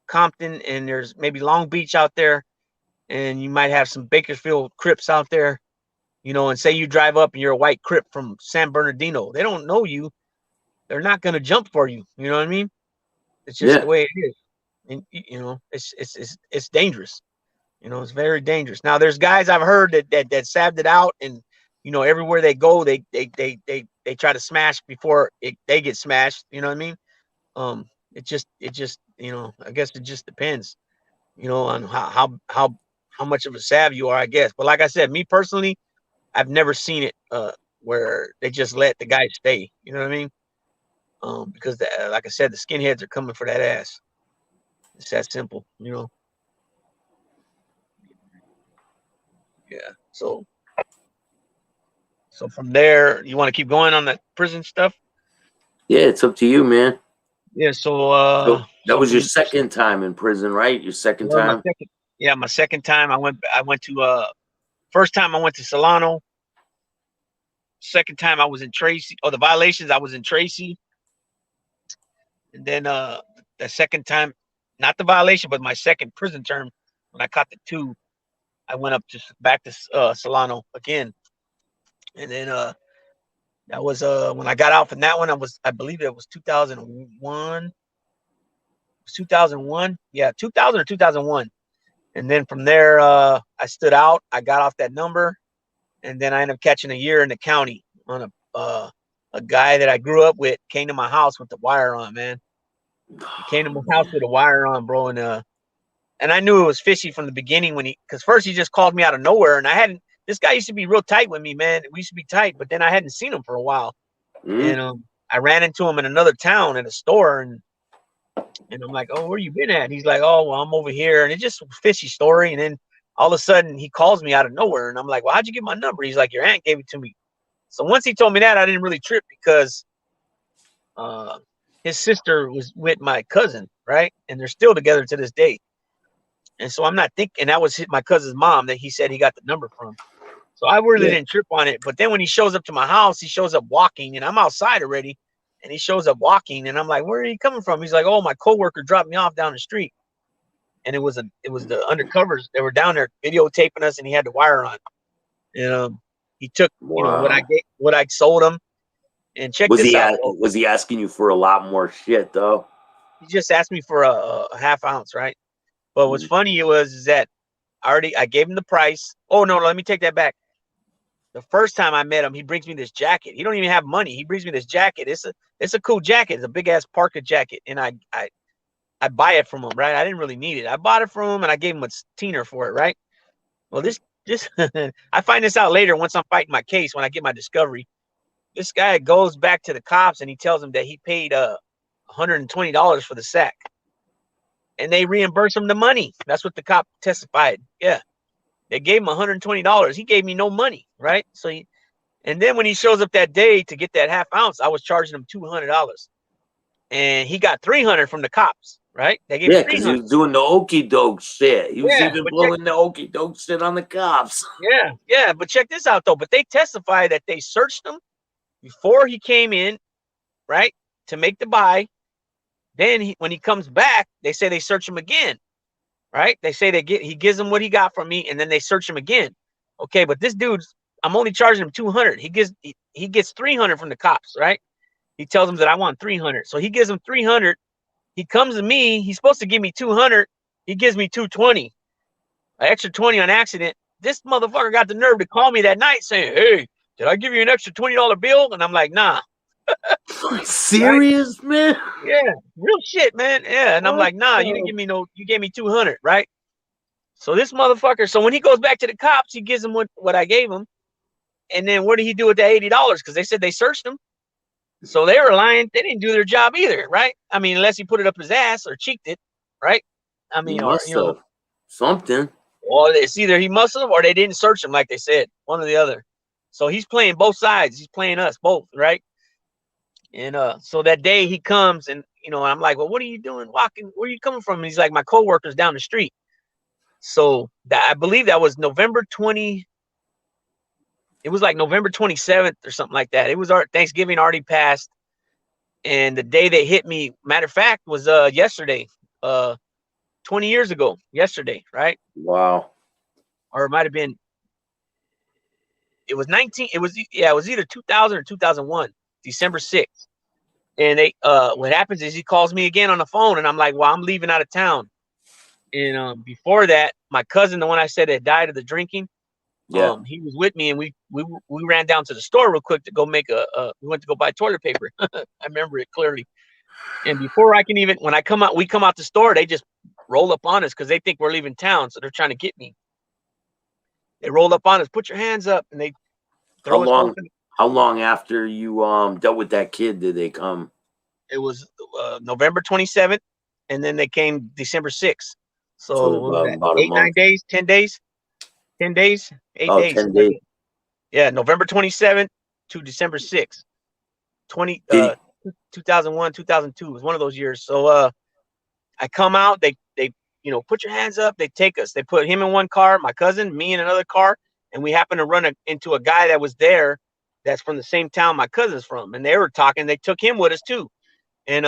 Compton, and there's maybe Long Beach out there, and you might have some Bakersfield Crips out there, you know, and say you drive up and you're a white Crip from San Bernardino. They don't know you. They're not gonna jump for you. You know what I mean? It's just the yeah, way it is. And you know, it's dangerous. You know, it's very dangerous. Now there's guys I've heard that sabbed it out, and you know, everywhere they go, they try to smash before they get smashed. You know what I mean? It just you know, I guess it just depends, you know, on how much of a sav you are, I guess. But like I said, me personally, I've never seen it where they just let the guy stay. You know what I mean? Because like I said, the skinheads are coming for that ass. It's that simple, you know. Yeah. So from there, you want to keep going on that prison stuff? yeah. It's up to you, man. Yeah. So So that so was your from second time in prison, right? Your second well, my time. second yeah, my second time I went to first time I went to Solano. Second time I was in Tracy. Oh, the violations I was in Tracy. And then the second time, not the violation, but my second prison term when I caught the two, I went up to back to Solano again. And then that was when I got out from that one, I believe it was 2001. 2001, yeah, 2000 or 2001. And then from there, I stood out. I got off that number, and then I ended up catching a year in the county on a guy that I grew up with came to my house with the wire on. Man, he came to Oh, my house man. with a wire on, bro, and I knew it was fishy from the beginning when because first he just called me out of nowhere, and I hadn't. This guy used to be real tight with me, man. We used to be tight, but then I hadn't seen him for a while, Mm. and I ran into him in another town at a store, and I'm like, oh, where you been at? And he's like, oh, well, I'm over here. And it's just a fishy story. And then all of a sudden he calls me out of nowhere. And I'm like, well, how'd you get my number? He's like, your aunt gave it to me. So once he told me that, I didn't really trip because uh, his sister was with my cousin, right? And they're still together to this day. And so I'm not thinking that was my cousin's mom that he said he got the number from. So I really Yeah. didn't trip on it. But then when he shows up to my house, he shows up walking, and I'm outside already. And he shows up walking, and I'm like, where are you coming from? He's like, oh, my coworker dropped me off down the street. And it was the undercovers. They were down there videotaping us, and he had the wire on. And he took Wow. what I sold him. And check this out, bro. Was he asking you for a lot more shit though? He just asked me for a half ounce, right? But what's Mm. funny is that I gave him the price. Oh no, let me take that back. The first time I met him, he brings me this jacket. He don't even have money. He brings me this jacket. It's a cool jacket. It's a big ass parka jacket, and I buy it from him, right? I didn't really need it. I bought it from him, and I gave him a teener for it, right? Well, this I find this out later once I'm fighting my case when I get my discovery. This guy goes back to the cops and he tells them that he paid $120 for the sack, and they reimburse him the money. That's what the cop testified. Yeah, they gave him $120. He gave me no money, right? And then when he shows up that day to get that half ounce, I was charging him $200, and he got 300 from the cops. Right? They gave him Yeah, because he 300. was doing the okey doke shit. He was Yeah, even but check. pulling the okey doke shit on the cops. Yeah, but check this out though. But they testify that they searched him before he came in, right, to make the buy. Then when he comes back, they say they search him again, right? They say he gives them what he got from me, and then they search him again. Okay, but this dude's I'm only charging him 200. He gets 300 from the cops, right? He tells them that I want 300, so he gives them 300. He comes to me. He's supposed to give me 200. He gives me 220, an extra 20 on accident. This motherfucker got the nerve to call me that night saying, "Hey, did I give you an extra $20 bill?" And I'm like, "Nah." Right? Serious, man? Yeah, real shit, man. Yeah, and I'm What like, "Nah, you didn't the? give me no. You gave me 200, right?" So this motherfucker. So when he goes back to the cops, he gives them what I gave him, and then what did he do with the $80? Because they said they searched him, so they were lying. They didn't do their job either, right? I mean, unless he put it up his ass or cheeked it, right? I He mean, or must have something. or it's either he must have or they didn't search him like they said, one or the other. So he's playing both sides. He's playing us both, right? And so that day he comes and I'm like, well, what are you doing walking? Where are you coming from? And he's like, my coworker's down the street. So I believe that was November 20. It was like November 27th or something like that. It was our Thanksgiving already passed. And the day they hit me, matter of fact, was yesterday, 20 years ago, yesterday, right? Wow. Or it might have been, it was it was either 2000 or 2001, December 6th. And what happens is he calls me again on the phone and I'm like, well, I'm leaving out of town. And before that, my cousin, the one I said that died of the drinking, Yeah. he was with me and we ran down to the store real quick to go make we went to go buy toilet paper. I remember it clearly. And before I can even, when we come out the store, they just roll up on us because they think we're leaving town. So they're trying to get me. They roll up on us, put your hands up, and they How throw us both long? in. How long after you dealt with that kid did they come? It was November 27th, and then they came December 6th. So So what was that? about a 8, 9 month. days, 10 days, 10 days, 8 Oh, days. 10 days. Yeah, November 27th to December 6th, 2001, 2002 was one of those years. So I come out, they put your hands up, they take us. They put him in one car, my cousin, me in another car, and we happened to run into a guy that was there that's from the same town my cousin's from. And they were talking, they took him with us too. And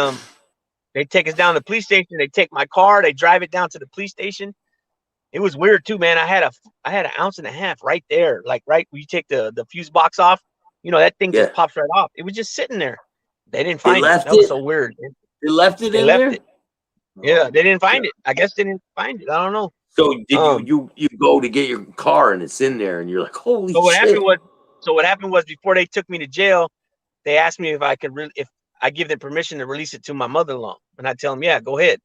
they take us down to the police station, they take my car, they drive it down to the police station. It was weird too, man. I had an ounce and a half right there, like right where you take the fuse box off. That thing Yeah. just pops right off. It was just sitting there. They didn't They find it. left That was it. so weird. They left it They in left there. it. Yeah, Oh, they didn't find God. it. I guess they didn't find it. I don't know. So did Um, you go to get your car and it's in there and you're like, holy so what shit. happened was before they took me to jail, they asked me if I could if I give them permission to release it to my mother-in-law, and I tell them, yeah, go ahead.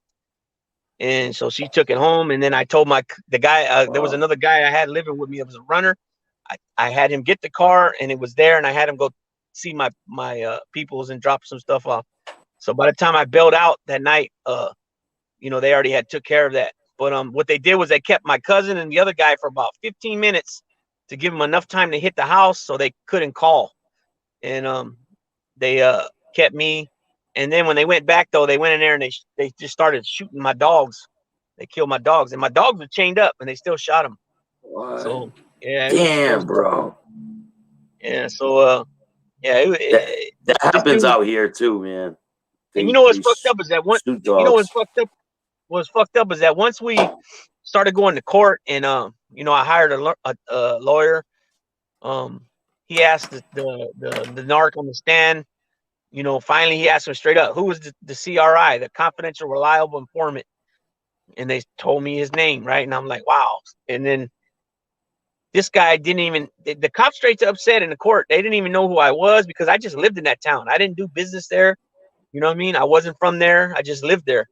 And so she took it home, and then I told the guy, there was Wow. another guy I had living with me that was a runner. I had him get the car, and it was there, and I had him go see my peoples and drop some stuff off. So by the time I bailed out that night, they already had took care of that. But what they did was they kept my cousin and the other guy for about 15 minutes to give them enough time to hit the house so they couldn't call. And they kept me. And then when they went back, though, they went in there and they just started shooting my dogs. They killed my dogs, and my dogs were chained up, and they still shot them. What? So yeah, it Damn, was bro. yeah. So yeah, That this happens dude. out here too, man. And They what's fucked up is that shoot dogs. What's fucked up is that once we started going to court, and I hired a lawyer. He asked the narc on the stand. Finally he asked him straight up, who was the CRI, the confidential reliable informant, and they told me his name, right? And I'm like, wow. And then this guy didn't even, the cops straight to upset in the court. They didn't even know who I was because I just lived in that town. I didn't do business there. You know what I mean? I wasn't from there. I just lived there.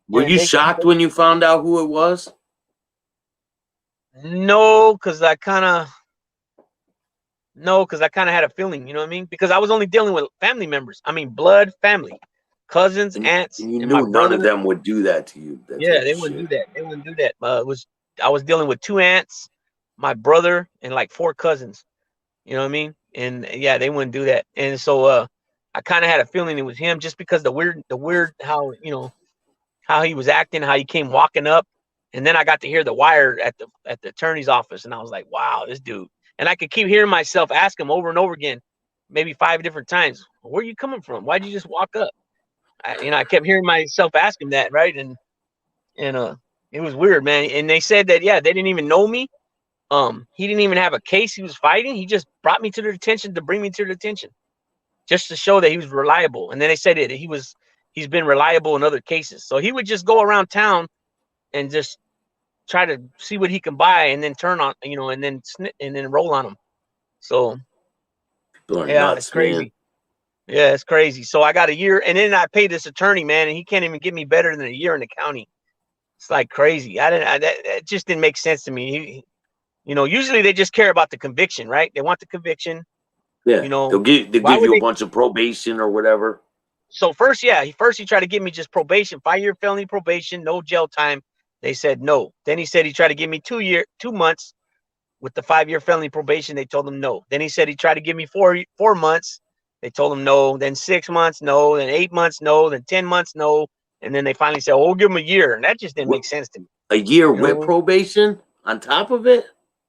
Were you shocked when you found out who it was? No, because I kind of had a feeling, you know what I mean? Because I was only dealing with family members. I mean, blood family, cousins, aunts, And you and my knew none brother. of them would do that to you. Yeah, they wouldn't do that. They wouldn't do that. I was dealing with 2 aunts, my brother, and like 4 cousins. You know what I mean? And yeah, they wouldn't do that. And so I kind of had a feeling it was him just because the weird how how he was acting, how he came walking up, and then I got to hear the wire at the attorney's office, and I was like, wow, this dude. And I could keep hearing myself ask him over and over again, maybe 5 different times, where are you coming from? Why'd you just walk up? I kept hearing myself ask him that, right? And it was weird, man. And they said that, yeah, they didn't even know me. He didn't even have a case he was fighting. He just brought me to the detention to bring me to the detention, just to show that he was reliable. And then they said that he's been reliable in other cases. So he would just go around town and just try to see what he can buy, and then turn on, and then roll on them. So People are yeah, it's nuts, man. crazy. Yeah, it's crazy. So I got a year, and then I paid this attorney, man, and he can't even give me better than a year in the county. It's like crazy. That just didn't make sense to me. Usually they just care about the conviction, right? They want the conviction. Yeah, they'll give you a bunch of probation or whatever. So first he tried to give me just probation, 5-year felony probation, no jail time. They said no. Then he said he tried to give me 2 months with the 5-year felony probation. They told him no. Then he said he tried to give me 4 months. They told him no. Then 6 months, no. Then 8 months, no. Then 10 months, no. And then they finally said, "Oh, we'll give him a year." And that just didn't make sense to me. A year You know what I with mean? probation on top of it?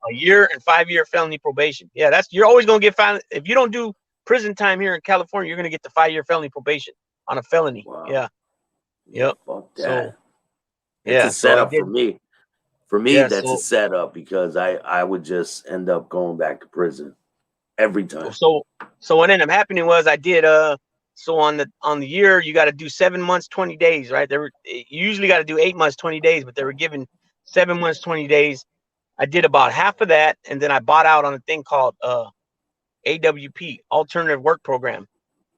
A year and 5-year felony probation. Yeah, you're always gonna get found if you don't do prison time here in California. You're gonna get the 5-year felony probation on a felony. Wow. Yeah. Yeah, Yep. fuck that. So It's yeah. a So I setup did. for me. For me, Yeah. that's a setup because I would just end up going back to prison every time. So what ended up happening was I did so on the year you got to do 7 months 20 days, right? You usually got to do 8 months 20 days, but they were given 7 months 20 days. I did about half of that, and then I bought out on a thing called AWP, Alternative Work Program.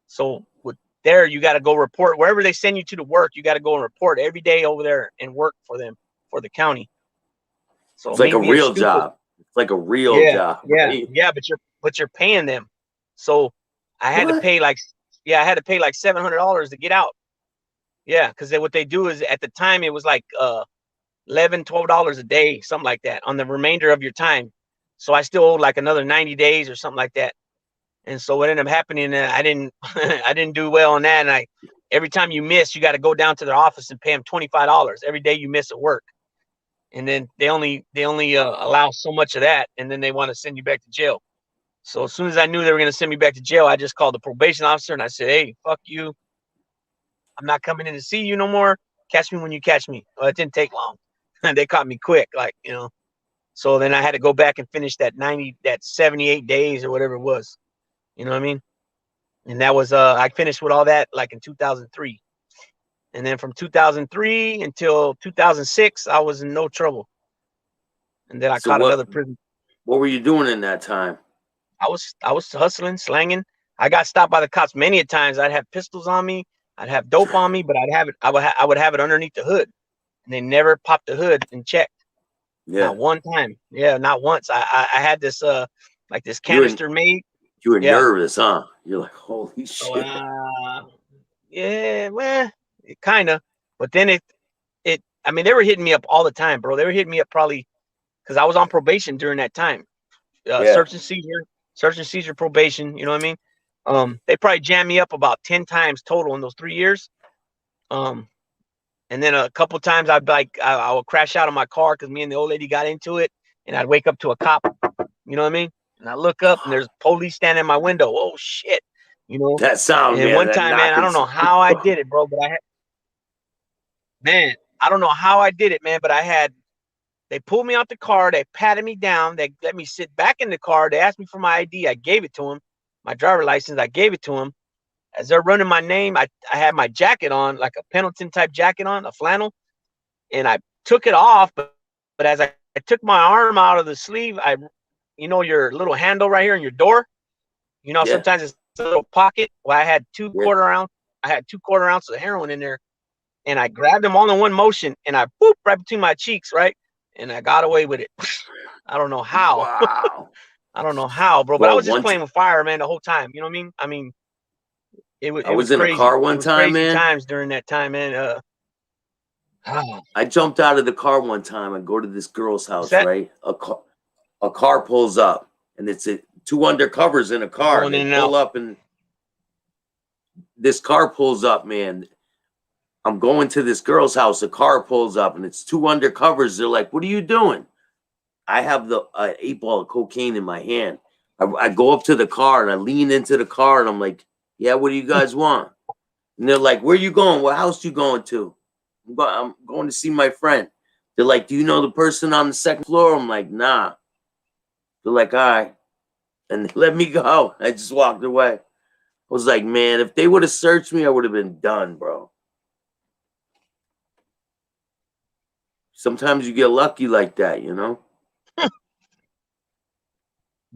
So with there you got to go report wherever they send you to work. You got to go and report every day over there and work for them, for the county. So it's like a me being real stupid, job. It's like a real job, right? yeah, but you're paying them. So I had to What? pay like $700 to get out. Yeah, because what they do is at the time it was like $11, $12 a day, something like that, on the remainder of your time. So I still owed like another 90 days or something like that. And so what ended up happening, I didn't I didn't do well on that. And every time you miss, you got to go down to their office and pay them $25 every day you miss at work. And then they only allow so much of that, and then they want to send you back to jail. So as soon as I knew they were going to send me back to jail, I just called the probation officer and I said, "Hey, fuck you. I'm not coming in to see you no more. Catch me when you catch me." Well, it didn't take long. They caught me quick, like, So then I had to go back and finish that 78 days or whatever it was. You know what I mean? And that was I finished with all that like in 2003. And then from 2003 until 2006, I was in no trouble. And then I So caught another prison. what were you doing in that time? I was hustling, slanging. I got stopped by the cops many a times. I'd have pistols on me. I'd have dope on me, but I would have it underneath the hood, and they never popped the hood and checked. Yeah. Not one time. Yeah, not once. I had this like this You were, canister made. you were Yeah. nervous, huh? You're like, holy shit. Yeah, well, kind of. But then I mean, they were hitting me up all the time, bro. They were hitting me up probably because I was on probation during that time. Yeah. Search and seizure probation. You know what I mean? They probably jammed me up about 10 times total in those 3 years. And then a couple times I'd like I would crash out of my car because me and the old lady got into it, and I'd wake up to a cop. You know what I mean? And I look up and there's police standing in my window. Oh shit! That sound. And man, one that time, man, I don't know how I did it, bro, but I don't know how I did it, man, but they pulled me out the car. They patted me down. They let me sit back in the car. They asked me for my ID. I gave it to them. My driver license, I gave it to them. As they're running my name, I had my jacket on, like a Pendleton type jacket on, a flannel. And I took it off. But as I took my arm out of the sleeve, your little handle right here in your door, sometimes it's a little pocket. Well, I had two quarter ounces of heroin in there. And I grabbed them all in one motion, and I boop right between my cheeks, right? And I got away with it. I don't know how. Wow. I don't know how, bro. But I was just playing with fire, man, the whole time. You know what I mean? I mean, it was in crazy. A car one time, crazy man. Times during that time, man. I jumped out of the car one time and go to this girl's house, right? A car pulls up, and it's two undercovers in a car. Going They in and pull out. up, and this car pulls up, man. I'm going to this girl's house. A car pulls up, and it's two undercovers. They're like, "What are you doing?" I have the 8-ball of cocaine in my hand. I go up to the car, and I lean into the car, and I'm like, "Yeah, what do you guys want?" And they're like, "Where you going? What house you going to?" I'm going to see my friend. They're like, "Do you know the person on the second floor?" I'm like, "Nah." They're like, "All right." And they let me go. I just walked away. I was like, man, if they would have searched me, I would have been done, bro. Sometimes you get lucky like that, you know?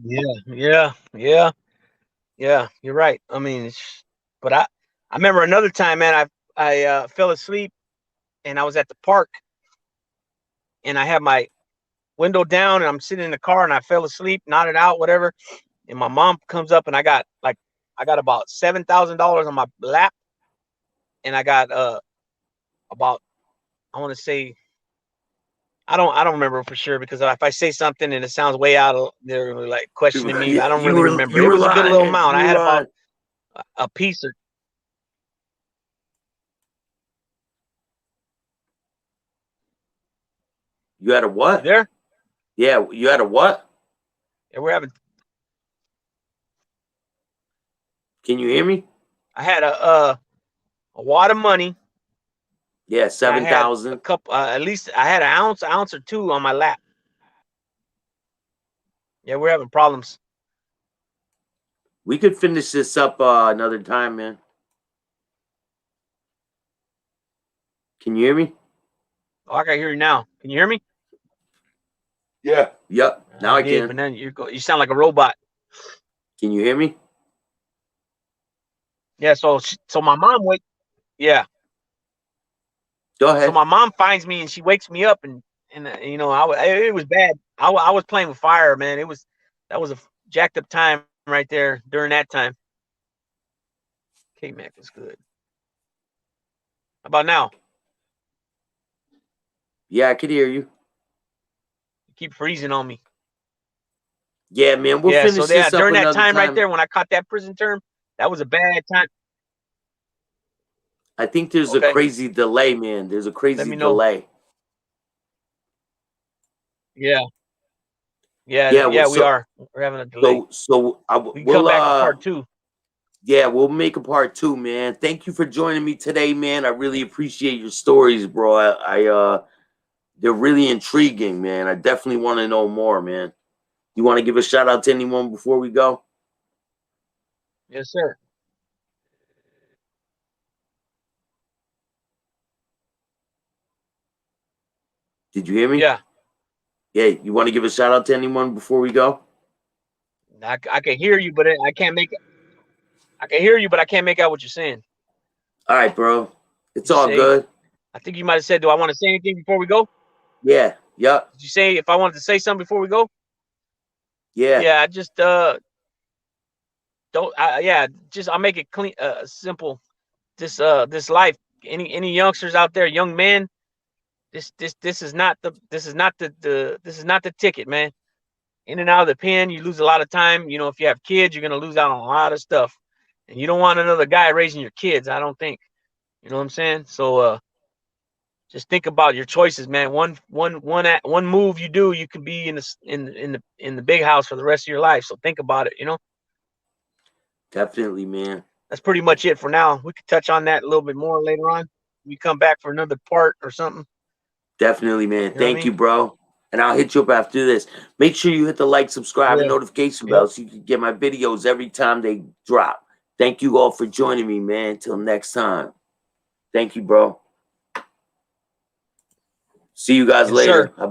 Yeah. You're right. I mean, but I remember another time, man. I fell asleep, and I was at the park, and I had my window down, and I'm sitting in the car, and I fell asleep, nodded out, whatever. And my mom comes up, and I got about $7,000 on my lap, and I got about, I want to say I don't remember for sure because if I say something and it sounds way out of, they're like questioning me. I don't really remember. You It were was a good little lying. amount. You I were had about lying. a piece or You had a you what? there? Yeah, you had a what? Yeah, we're having. Can you hear me? I had a wad of money, Yeah, and I had a 7,000. couple. At least I had an ounce or two on my lap. Yeah, we're having problems. We could finish this up another time, man. Can you hear me? Oh, I can hear you now. Can you hear me? Yeah. Yep. Now I I did, can. but then you sound like a robot. Can you hear me? Yeah, so my mom wake. Yeah, Go so ahead. my mom finds me and she wakes me up and you know it was bad. I was playing with fire, man. That was a jacked up time right there during that time. K Mac is good. How about now? Yeah, I could hear you. You keep freezing on me. Yeah, man. We'll Yeah, so finish yeah, this up during that another time right time. there when I caught that prison term, that was a bad time. I think there's a Okay, crazy delay, man. There's a let crazy me know. delay. Yeah, yeah, Yeah. yeah. We are. We're having a delay. We can come We'll back for part two. yeah, we'll make a part 2, man. Thank you for joining me today, man. I really appreciate your stories, bro. They're really intriguing, man. I definitely want to know more, man. You want to give a shout out to anyone before we go? Yes, sir. Did you hear me? Yeah, Yeah, you want to give a shout out to anyone before we go? I can hear you, but I can't make. I can hear you, but I can't make out what you're saying. All right, bro. It's Did you all say? good. I think you might have said, "Do I want to say anything before we go?" Yeah. Yep. Did you say if I wanted to say something before we go? Yeah. Yeah, I just don't. Yeah, just I'll make it clean, simple. This life. Any youngsters out there, young men, this is not the ticket, man. In and out of the pen, you lose a lot of time. You know, if you have kids, you're gonna lose out on a lot of stuff, and you don't want another guy raising your kids. I don't think. You know what I'm saying? So just think about your choices, man. One move you do, you could be in the big house for the rest of your life. So think about it. You know, Definitely, man. that's pretty much it for now. We could touch on that a little bit more later on. We come back for another part or something. Definitely, man. You know what I Thank you, mean? bro. And I'll hit you up after this. Make sure you hit the like, I subscribe, and will. notification Yep. bell so you can get my videos every time they drop. Thank you all for joining me, man. Until next time. Thank you, bro. See you guys Yes, sir. later.